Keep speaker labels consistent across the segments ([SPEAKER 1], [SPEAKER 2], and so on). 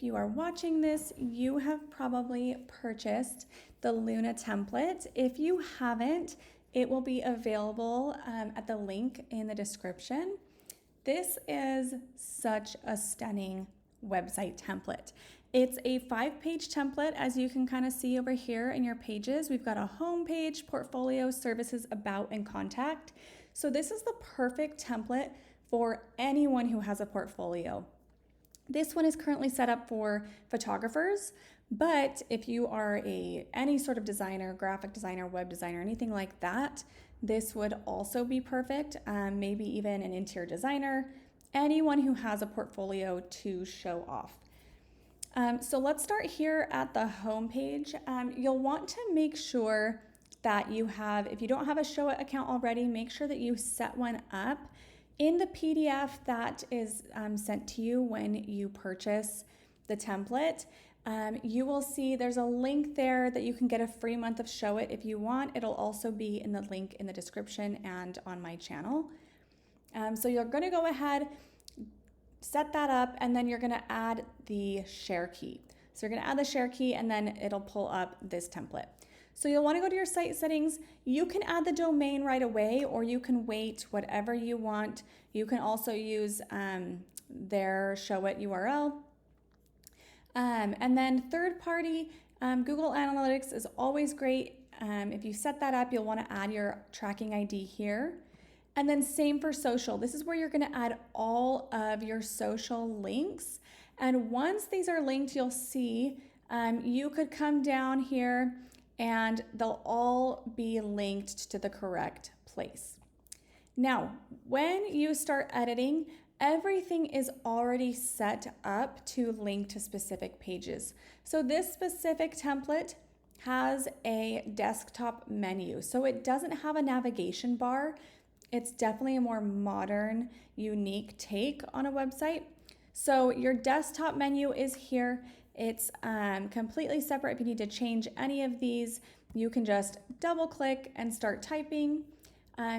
[SPEAKER 1] If you are watching this, you have probably purchased the Luna template. If you haven't, it will be available at the link in the description. This is such a stunning website template. It's a 5-page template, as you can kind of see over here in your pages. We've got a home page, portfolio, services, about, and contact. So this is the perfect template for anyone who has a portfolio. This one is currently set up for photographers, but if you are any sort of designer, graphic designer, web designer, anything like that, this would also be perfect. Maybe even an interior designer, anyone who has a portfolio to show off. So let's start here at the home page. You'll want to make sure that you have, if you don't have a Showit account already, make sure that you set one up. In the PDF that is sent to you when you purchase the template, you will see there's a link there that you can get a free month of Showit if you want. It'll also be in the link in the description and on my channel. So you're going to go ahead, set that up, and then you're going to add the share key. So you're going to add the share key, and then it'll pull up this template. So you'll want to go to your site settings. You can add the domain right away, or you can wait, whatever you want. You can also use their Showit URL. And then third party, Google Analytics is always great. If you set that up, you'll want to add your tracking ID here. And then same for social. This is where you're going to add all of your social links. And once these are linked, you'll see you could come down here and they'll all be linked to the correct place. Now, when you start editing, everything is already set up to link to specific pages. So this specific template has a desktop menu. So it doesn't have a navigation bar. It's definitely a more modern, unique take on a website. So your desktop menu is here. It's completely separate. If you need to change any of these, you can just double click and start typing.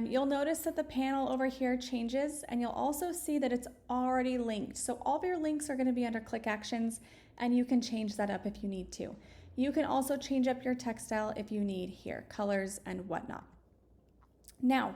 [SPEAKER 1] You'll notice that the panel over here changes, and you'll also see that it's already linked. So all of your links are going to be under click actions, and you can change that up if you need to. You can also change up your text style if you need here, colors and whatnot. Now,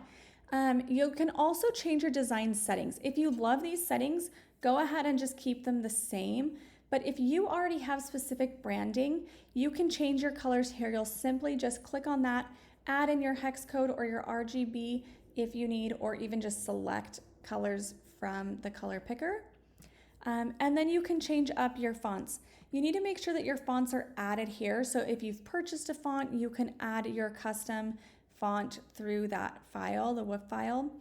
[SPEAKER 1] you can also change your design settings. If you love these settings, go ahead and just keep them the same. But if you already have specific branding, you can change your colors here. You'll simply just click on that, add in your hex code or your RGB if you need, or even just select colors from the color picker. And then you can change up your fonts. You need to make sure that your fonts are added here. So if you've purchased a font, you can add your custom font through that file, the WIP file.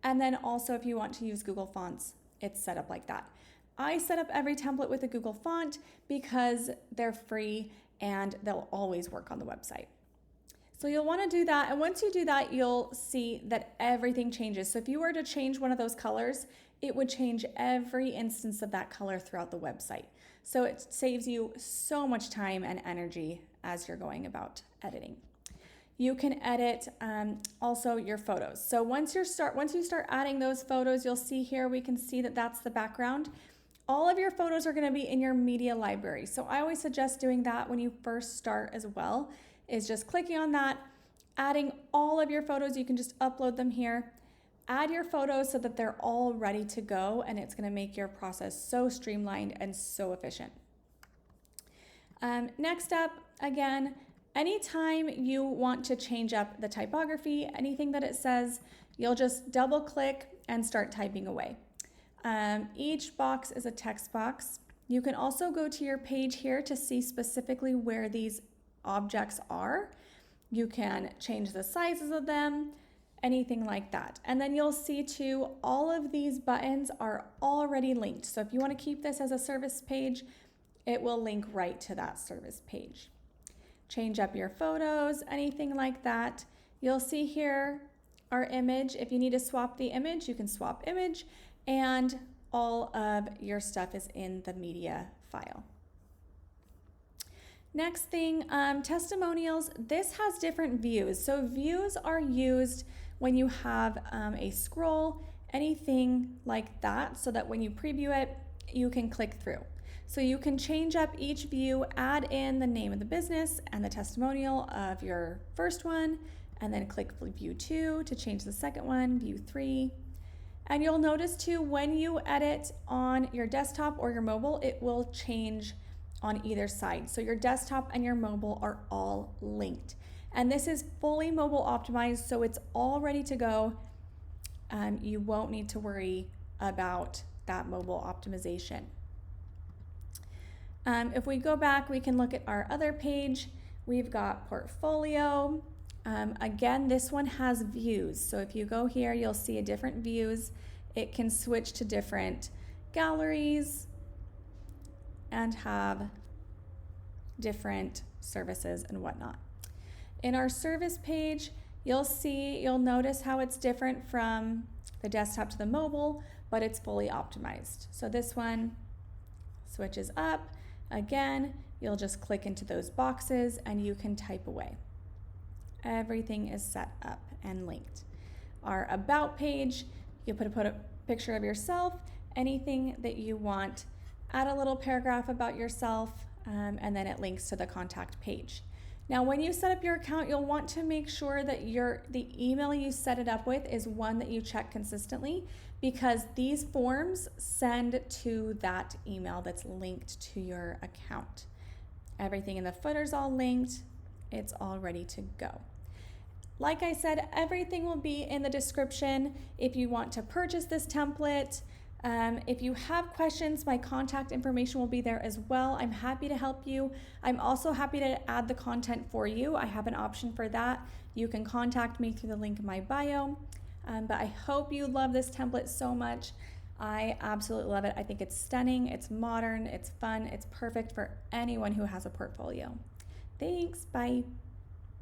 [SPEAKER 1] And then also if you want to use Google Fonts, it's set up like that. I set up every template with a Google font because they're free and they'll always work on the website. So you'll want to do that. And once you do that, you'll see that everything changes. So if you were to change one of those colors, it would change every instance of that color throughout the website. So it saves you so much time and energy as you're going about editing. You can edit also your photos. So once you start adding those photos, you'll see here, we can see that that's the background. All of your photos are going to be in your media library. So I always suggest doing that when you first start as well, is just clicking on that, adding all of your photos. You can just upload them here. Add your photos so that they're all ready to go, and it's going to make your process so streamlined and so efficient. Next up, again, anytime you want to change up the typography, anything that it says, you'll just double click and start typing away. Each box is a text box. You can also go to your page here to see specifically where these objects are. You can change the sizes of them, anything like that. And then you'll see too, all of these buttons are already linked. So if you want to keep this as a service page, it will link right to that service page. Change up your photos, anything like that. You'll see here our image. If you need to swap the image, you can swap image, and all of your stuff is in the media file. Next thing, testimonials. This has different views. So views are used when you have a scroll, anything like that, so that when you preview it, you can click through. So you can change up each view, add in the name of the business and the testimonial of your first one, and then click view 2 to change the second one, view 3. And you'll notice too, when you edit on your desktop or your mobile, it will change on either side. So your desktop and your mobile are all linked. And this is fully mobile optimized, so it's all ready to go. You won't need to worry about that mobile optimization. If we go back, we can look at our other page. We've got portfolio. Again, this one has views. So if you go here, you'll see a different views. It can switch to different galleries and have different services and whatnot. In our service page, you'll notice how it's different from the desktop to the mobile, but it's fully optimized. So this one switches up. Again, you'll just click into those boxes and you can type away. Everything is set up and linked. Our about page, you put a picture of yourself, anything that you want, add a little paragraph about yourself, and then it links to the contact page. Now, when you set up your account, you'll want to make sure that the email you set it up with is one that you check consistently, because these forms send to that email that's linked to your account. Everything in the footer is all linked. It's all ready to go. Like I said, everything will be in the description if you want to purchase this template. If you have questions, my contact information will be there as well. I'm happy to help you. I'm also happy to add the content for you. I have an option for that. You can contact me through the link in my bio. But I hope you love this template so much. I absolutely love it. I think it's stunning, it's modern, it's fun, it's perfect for anyone who has a portfolio. Thanks, bye.